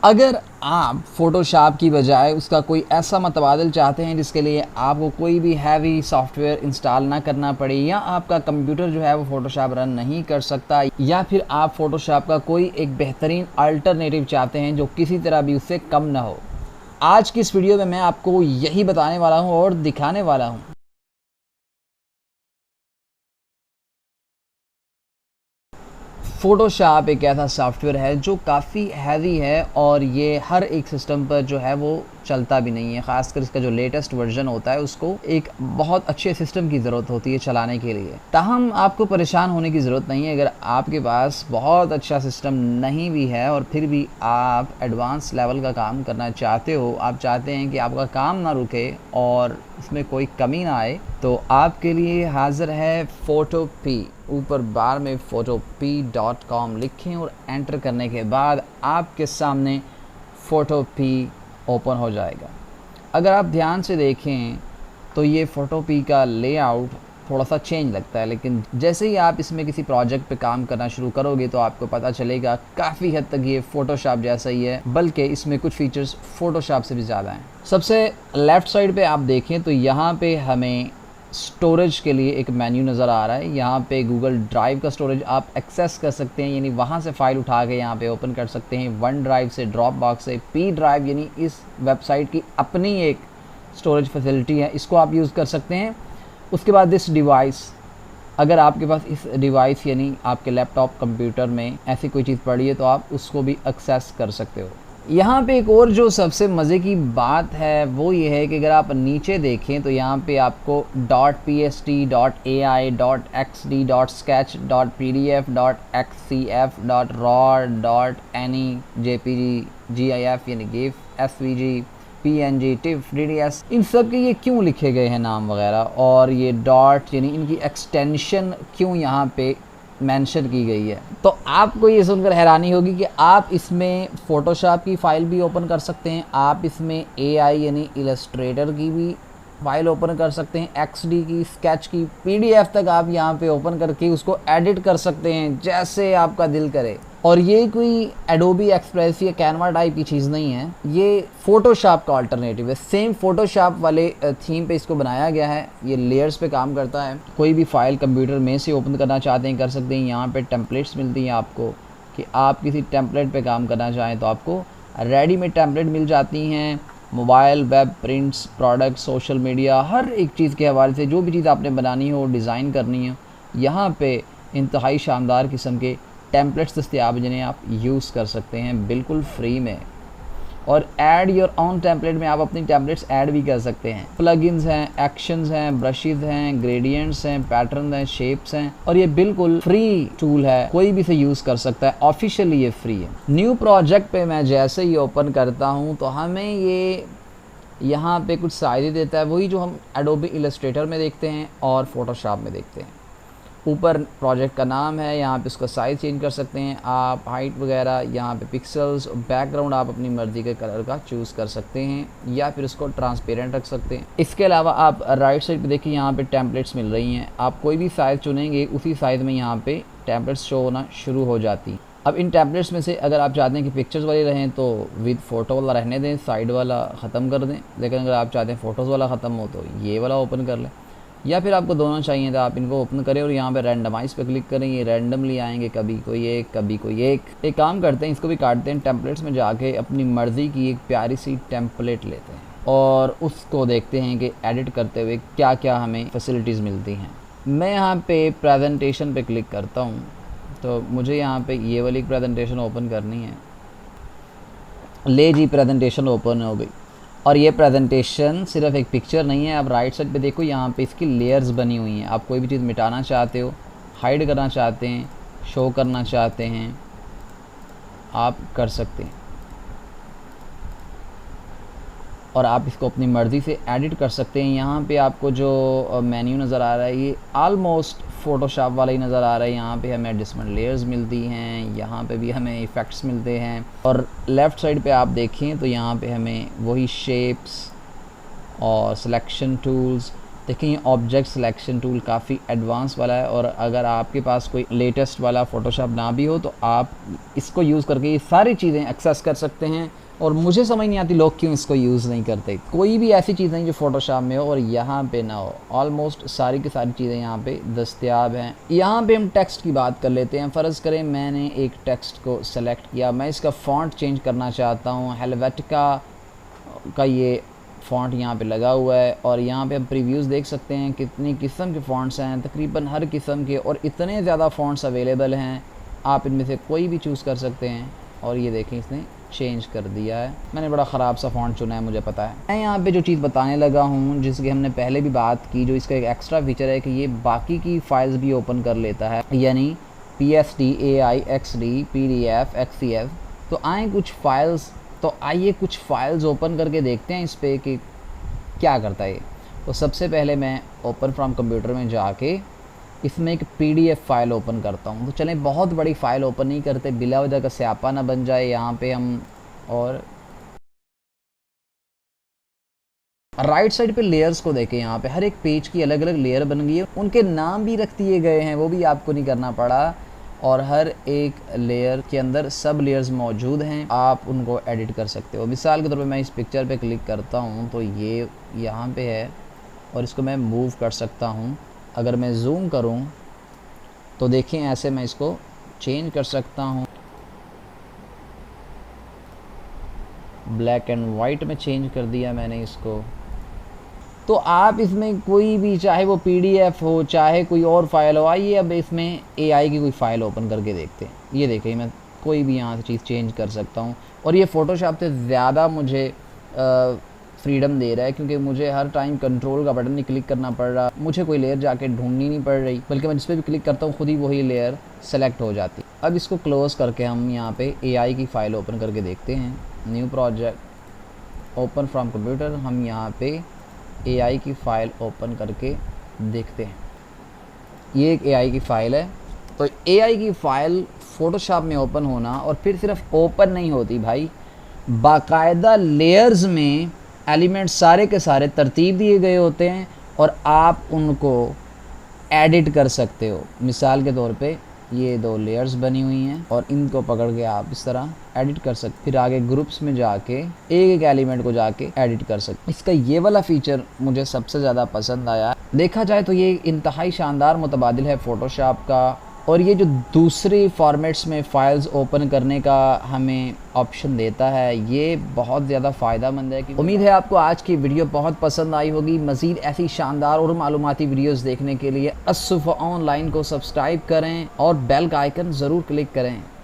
अगर आप फ़ोटोशॉप की बजाय उसका कोई ऐसा मतबादल चाहते हैं जिसके लिए आपको कोई भी हैवी सॉफ्टवेयर इंस्टॉल ना करना पड़े, या आपका कंप्यूटर जो है वो फ़ोटोशॉप रन नहीं कर सकता, या फिर आप फ़ोटोशॉप का कोई एक बेहतरीन अल्टरनेटिव चाहते हैं जो किसी तरह भी उससे कम ना हो, आज की इस वीडियो में मैं आपको यही बताने वाला हूँ और दिखाने वाला हूँ। फ़ोटोशॉप एक ऐसा सॉफ्टवेयर है जो काफ़ी हैवी है और ये हर एक सिस्टम पर जो है वो चलता भी नहीं है। ख़ासकर इसका जो लेटेस्ट वर्जन होता है उसको एक बहुत अच्छे सिस्टम की ज़रूरत होती है चलाने के लिए। ताहम आपको परेशान होने की ज़रूरत नहीं है अगर आपके पास बहुत अच्छा सिस्टम नहीं भी है और फिर भी आप एडवांस लेवल का काम करना चाहते हो, आप चाहते हैं कि आपका काम ना रुके और इसमें कोई कमी ना आए, तो आपके लिए हाज़िर है फ़ोटोपी। ऊपर बार में photopea.com लिखें और एंटर करने के बाद आपके सामने फ़ोटोपी ओपन हो जाएगा। अगर आप ध्यान से देखें तो ये फ़ोटोपी का लेआउट थोड़ा सा चेंज लगता है, लेकिन जैसे ही आप इसमें किसी प्रोजेक्ट पे काम करना शुरू करोगे तो आपको पता चलेगा काफ़ी हद तक ये फ़ोटोशॉप जैसा ही है, बल्कि इसमें कुछ फ़ीचर्स फ़ोटोशॉप से भी ज़्यादा हैं। सबसे लेफ़्ट साइड पे आप देखें तो यहाँ पे हमें स्टोरेज के लिए एक मेन्यू नज़र आ रहा है। यहाँ पे गूगल ड्राइव का स्टोरेज आप एक्सेस कर सकते हैं, यानी वहाँ से फ़ाइल उठा के यहाँ पे ओपन कर सकते हैं। वन ड्राइव से, ड्रॉप बॉक्स से, पी ड्राइव यानी इस वेबसाइट की अपनी एक स्टोरेज फैसिलिटी है, इसको आप यूज़ कर सकते हैं। उसके बाद दिस डिवाइस, अगर आपके पास इस डिवाइस यानी आपके लैपटॉप कंप्यूटर में ऐसी कोई चीज़ पड़ी है तो आप उसको भी एक्सेस कर सकते हो। यहाँ पे एक और जो सबसे मज़े की बात है वो ये है कि अगर आप नीचे देखें तो यहाँ पे आपको .pst, .ai, .xd, .sketch, .pdf, .xcf, .raw, .any, jpg, gif यानी gif, svg, png, tiff, dds, इन सब के ये क्यों लिखे गए हैं नाम वगैरह, और ये डॉट यानी इनकी एक्सटेंशन क्यों यहाँ पे मेंशन की गई है। तो आपको ये सुनकर हैरानी होगी कि आप इसमें फ़ोटोशॉप की फ़ाइल भी ओपन कर सकते हैं, आप इसमें AI यानी इलस्ट्रेटर की भी फ़ाइल ओपन कर सकते हैं, XD की, स्केच की, PDF तक आप यहाँ पे ओपन करके उसको एडिट कर सकते हैं जैसे आपका दिल करे। और ये कोई एडोबी एक्सप्रेस या कैनवा टाइप की चीज़ नहीं है, ये फ़ोटोशॉप का अल्टरनेटिव है। सेम फ़ोटोशॉप वाले थीम पे इसको बनाया गया है। ये लेयर्स पे काम करता है। कोई भी फ़ाइल कंप्यूटर में से ओपन करना चाहते हैं कर सकते हैं। यहाँ पे टेम्पलेट्स मिलती हैं आपको कि आप किसी टेम्पलेट पे काम करना चाहें तो आपको रेडीमेड टेम्पलेट मिल जाती हैं। Mobile, web, prints, product, social media, हर एक चीज़ के हवाले से जो भी चीज़ आपने बनानी हो, डिज़ाइन करनी हो, यहाँ पे इंतहाई शानदार किस्म के टेम्पलेट्स दस्तियाब जिन्हें आप यूज़ कर सकते हैं बिल्कुल फ्री में। और ऐड योर ऑन टेम्पलेट में आप अपनी टेम्पलेट्स ऐड भी कर सकते हैं। प्लगइन्स हैं, एक्शंस हैं, ब्रशेज़ हैं, ग्रेडियंट्स हैं, पैटर्न हैं, शेप्स हैं, और ये बिल्कुल फ्री टूल है, कोई भी इसे यूज़ कर सकता है। ऑफिशियली ये फ्री है। न्यू प्रोजेक्ट पे मैं जैसे ही ओपन करता हूँ तो हमें ये यहाँ पे कुछ साइज़ देता है, वही जो हम एडोबी इलस्ट्रेटर में देखते हैं और फोटोशॉप में देखते हैं। ऊपर प्रोजेक्ट का नाम है, यहाँ पे उसका साइज़ चेंज कर सकते हैं आप, हाइट वगैरह, यहाँ पे पिक्सल्स, बैकग्राउंड आप अपनी मर्ज़ी के कलर का चूज़ कर सकते हैं या फिर उसको ट्रांसपेरेंट रख सकते हैं। इसके अलावा आप राइट साइड पे देखिए यहाँ पे टेम्पलेट्स मिल रही हैं। आप कोई भी साइज़ चुनेंगे उसी साइज़ में यहाँ पे टेम्पलेट्स शो होना शुरू हो जाती। अब इन टैबलेट्स में से अगर आप चाहते हैं कि पिक्चर्स वाली रहें तो विद फ़ोटो वाला रहने दें, साइड वाला ख़त्म कर दें। लेकिन अगर आप चाहते हैं फ़ोटोज़ वाला ख़त्म हो तो ये वाला ओपन कर लें, या फिर आपको दोनों चाहिए तो आप इनको ओपन करें और यहाँ पे रैंडमाइज़ पे क्लिक करें। ये रैंडमली आएंगे, कभी कोई एक, कभी कोई एक काम करते हैं, इसको भी काटते हैं। टेम्पलेट्स में जाके अपनी मर्ज़ी की एक प्यारी सी टेम्पलेट लेते हैं और उसको देखते हैं कि एडिट करते हुए क्या क्या हमें फैसिलिटीज़ मिलती हैं। मैं यहाँ पे प्रेजेंटेशन पे क्लिक करता हूँ तो मुझे यहाँ पे ये वाली प्रेजेंटेशन ओपन करनी है। ले जी, प्रेजेंटेशन ओपन हो गई। और ये प्रेजेंटेशन सिर्फ एक पिक्चर नहीं है। आप राइट साइड पे देखो, यहाँ पे इसकी लेयर्स बनी हुई हैं। आप कोई भी चीज़ मिटाना चाहते हो, हाइड करना चाहते हैं, शो करना चाहते हैं, आप कर सकते हैं। और आप इसको अपनी मर्ज़ी से एडिट कर सकते हैं। यहाँ पे आपको जो मेन्यू नज़र आ रहा है ये आलमोस्ट फ़ोटोशॉप वाला ही नज़र आ रहा है। यहाँ पे हमें एडजस्टमेंट लेयर्स मिलती हैं, यहाँ पे भी हमें इफ़ेक्ट्स मिलते हैं। और लेफ़्ट साइड पे आप देखें तो यहाँ पे हमें वही शेप्स और सिलेक्शन टूल्स देखिए ये ऑब्जेक्ट सिलेक्शन टूल काफ़ी एडवांस वाला है, और अगर आपके पास कोई लेटेस्ट वाला फ़ोटोशॉप ना भी हो तो आप इसको यूज़ करके ये सारी चीज़ें एक्सेस कर सकते हैं। और मुझे समझ नहीं आती लोग क्यों इसको यूज़ नहीं करते। कोई भी ऐसी चीज़ नहीं जो फ़ोटोशॉप में हो और यहाँ पे ना हो। ऑलमोस्ट सारी की सारी चीज़ें यहाँ पे दस्तयाब हैं। यहाँ पे हम टेक्स्ट की बात कर लेते हैं। फ़र्ज़ करें मैंने एक टेक्स्ट को सेलेक्ट किया, मैं इसका फ़ॉन्ट चेंज करना चाहता हूँ। हेलवेटिका का ये फ़ॉन्ट यहाँ पे लगा हुआ है, और यहाँ पे हम प्रीव्यूज़ देख सकते हैं कितनी किस्म के फ़ॉन्ट्स हैं, तकरीबन हर किस्म के, और इतने ज़्यादा फ़ॉन्ट्स अवेलेबल हैं, आप इनमें से कोई भी चूज़ कर सकते हैं। और ये देखें इसने चेंज कर दिया है। मैंने बड़ा ख़राब सा फ़ॉन्ट चुना है, मुझे पता है। मैं यहाँ पे जो चीज़ बताने लगा हूँ, जिसकी हमने पहले भी बात की, जो इसका एक एक्स्ट्रा फीचर है कि ये बाकी की फ़ाइल्स भी ओपन कर लेता है, यानी PSD, AI, XD, PDF, XCF। तो आए कुछ फ़ाइल्स, तो आइए कुछ फ़ाइल्स ओपन करके देखते हैं इस पे कि क्या करता है ये। तो सबसे पहले मैं ओपन फ्रॉम कंप्यूटर में जाके इसमें एक PDF फ़ाइल ओपन करता हूँ। तो चलें बहुत बड़ी फ़ाइल ओपन नहीं करते, बिला वजह का स्यापा ना बन जाए यहाँ पे हम। और राइट साइड पे लेयर्स को देखें, यहाँ पे हर एक पेज की अलग अलग लेयर बन गई है, उनके नाम भी रख दिए गए हैं, वो भी आपको नहीं करना पड़ा। और हर एक लेयर के अंदर सब लेयर्स मौजूद हैं, आप उनको एडिट कर सकते हो। मिसाल के तौर पे मैं इस पिक्चर पे क्लिक करता हूँ तो ये यहाँ पे है, और इसको मैं मूव कर सकता हूँ। अगर मैं जूम करूँ तो देखें ऐसे मैं इसको चेंज कर सकता हूँ, ब्लैक एंड वाइट में चेंज कर दिया मैंने इसको। तो आप इसमें कोई भी, चाहे वो PDF हो चाहे कोई और फाइल हो, आइए अब इसमें AI की कोई फ़ाइल ओपन करके देखते हैं। ये देखिए मैं कोई भी यहाँ से चीज़ चेंज कर सकता हूँ, और ये फ़ोटोशॉप से ज़्यादा मुझे फ्रीडम दे रहा है, क्योंकि मुझे हर टाइम कंट्रोल का बटन नहीं क्लिक करना पड़ रहा, मुझे कोई लेयर जाके ढूंढनी नहीं पड़ रही, बल्कि मैं जिस पर भी क्लिक करता हूँ खुद ही वही लेयर सेलेक्ट हो जाती। अब इसको क्लोज़ करके हम यहाँ पे AI की फ़ाइल ओपन करके देखते हैं। New project, open from computer, हम यहाँ पे AI की फ़ाइल ओपन करके देखते हैं। ये एक AI की फ़ाइल है। तो AI की फ़ाइल फ़ोटोशॉप में ओपन होना, और फिर सिर्फ ओपन नहीं होती भाई, बाकायदा लेयर्स में एलिमेंट सारे के सारे तरतीब दिए गए होते हैं, और आप उनको एडिट कर सकते हो। मिसाल के तौर पे ये 2 लेयर्स बनी हुई हैं, और इनको पकड़ के आप इस तरह एडिट कर सकते। फिर आगे ग्रुप्स में जाके एक एक एलिमेंट को जाके एडिट कर सकते। इसका ये वाला फीचर मुझे सबसे ज़्यादा पसंद आया। देखा जाए तो ये इंतहाई शानदार मुतबादिल है फ़ोटोशॉप का, और ये जो दूसरे फॉर्मेट्स में फ़ाइल्स ओपन करने का हमें ऑप्शन देता है, ये बहुत ज़्यादा फ़ायदेमंद है। कि उम्मीद है आपको आज की वीडियो बहुत पसंद आई होगी। मज़ीद ऐसी शानदार और मालूमाती वीडियोस देखने के लिए असुफ़ा ऑनलाइन को सब्सक्राइब करें और बेल का आइकन ज़रूर क्लिक करें।